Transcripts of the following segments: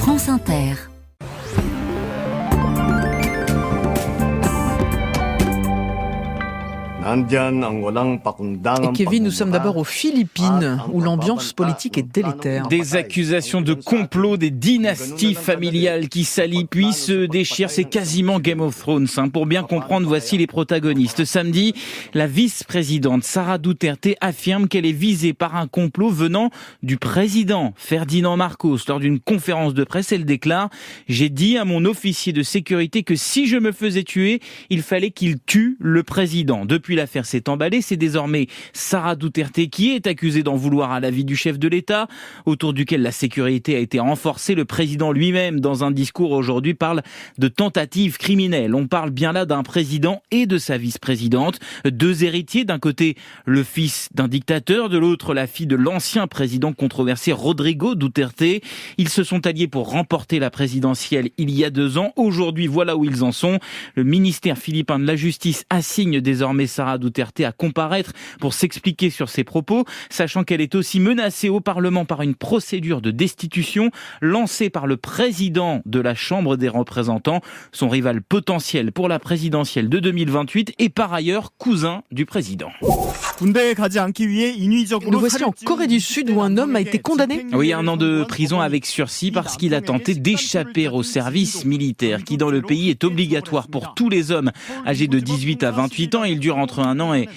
France Inter. Et Kevin, nous sommes d'abord aux Philippines, où l'ambiance politique est délétère. Des accusations de complot, des dynasties familiales qui s'allient puis se déchirent. C'est quasiment Game of Thrones. Pour bien comprendre, voici les protagonistes. Samedi, la vice-présidente Sara Duterte affirme qu'elle est visée par un complot venant du président Ferdinand Marcos. Lors d'une conférence de presse, elle déclare « J'ai dit à mon officier de sécurité que si je me faisais tuer, il fallait qu'il tue le président. » Depuis l'affaire s'est emballée, c'est désormais Sara Duterte qui est accusée d'en vouloir à la vie du chef de l'État, autour duquel la sécurité a été renforcée. Le président lui-même, dans un discours aujourd'hui, parle de tentative criminelle. On parle bien là d'un président et de sa vice-présidente, deux héritiers, d'un côté le fils d'un dictateur, de l'autre la fille de l'ancien président controversé Rodrigo Duterte. Ils se sont alliés pour remporter la présidentielle il y a 2 ans. Aujourd'hui, voilà où ils en sont. Le ministère philippin de la Justice assigne désormais Sara Duterte à comparaître pour s'expliquer sur ses propos, sachant qu'elle est aussi menacée au Parlement par une procédure de destitution lancée par le président de la Chambre des représentants, son rival potentiel pour la présidentielle de 2028 et par ailleurs cousin du président. Nous voici en Corée du Sud où un homme a été condamné. Oui, 1 an de prison avec sursis parce qu'il a tenté d'échapper au service militaire qui dans le pays est obligatoire pour tous les hommes âgés de 18 à 28 ans. Il dure entre 1 an et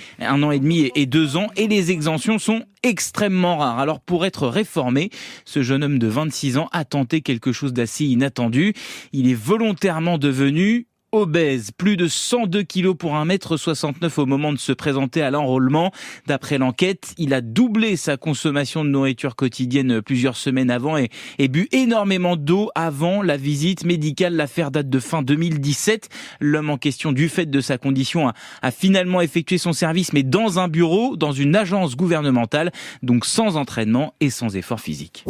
demi et 2 ans et les exemptions sont extrêmement rares. Alors pour être réformé, ce jeune homme de 26 ans a tenté quelque chose d'assez inattendu. Il est volontairement devenu obèse, plus de 102 kilos pour 1,69 m au moment de se présenter à l'enrôlement. D'après l'enquête, il a doublé sa consommation de nourriture quotidienne plusieurs semaines avant et bu énormément d'eau avant la visite médicale. L'affaire date de fin 2017. L'homme en question, du fait de sa condition, a finalement effectué son service, mais dans un bureau, dans une agence gouvernementale, donc sans entraînement et sans effort physique.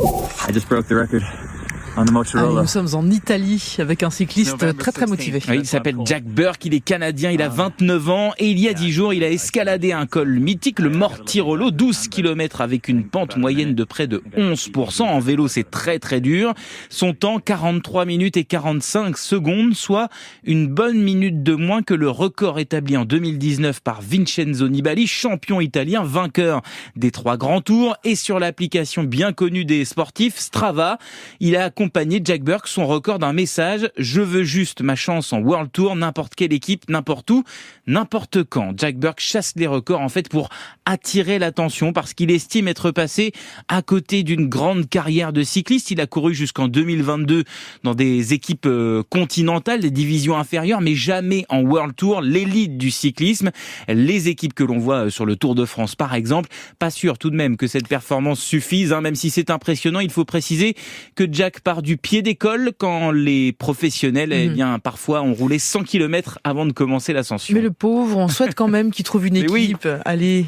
Nous sommes en Italie avec un cycliste très motivé. Oui, il s'appelle Jack Burke, il est canadien, il a 29 ans et il y a 10 jours, il a escaladé un col mythique, le Mortirolo, 12 km avec une pente moyenne de près de 11%. En vélo, c'est très dur. Son temps, 43 minutes et 45 secondes, soit une bonne minute de moins que le record établi en 2019 par Vincenzo Nibali, champion italien, vainqueur des 3 grands tours. Et sur l'application bien connue des sportifs, Strava, il a accompagné Jack Burke son record d'un message « Je veux juste ma chance en World Tour, n'importe quelle équipe, n'importe où, n'importe quand ». Jack Burke chasse les records en fait pour attirer l'attention parce qu'il estime être passé à côté d'une grande carrière de cycliste. Il a couru jusqu'en 2022 dans des équipes continentales, des divisions inférieures, mais jamais en World Tour, l'élite du cyclisme. Les équipes que l'on voit sur le Tour de France par exemple, pas sûr tout de même que cette performance suffise, même si c'est impressionnant. Il faut préciser que Jack part du pied d'école quand les professionnels, parfois ont roulé 100 km avant de commencer l'ascension. Mais le pauvre, on souhaite quand même qu'il trouve une équipe. Oui. Allez,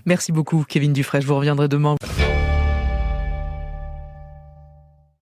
merci beaucoup Kevin Dufray, je vous reviendrai demain.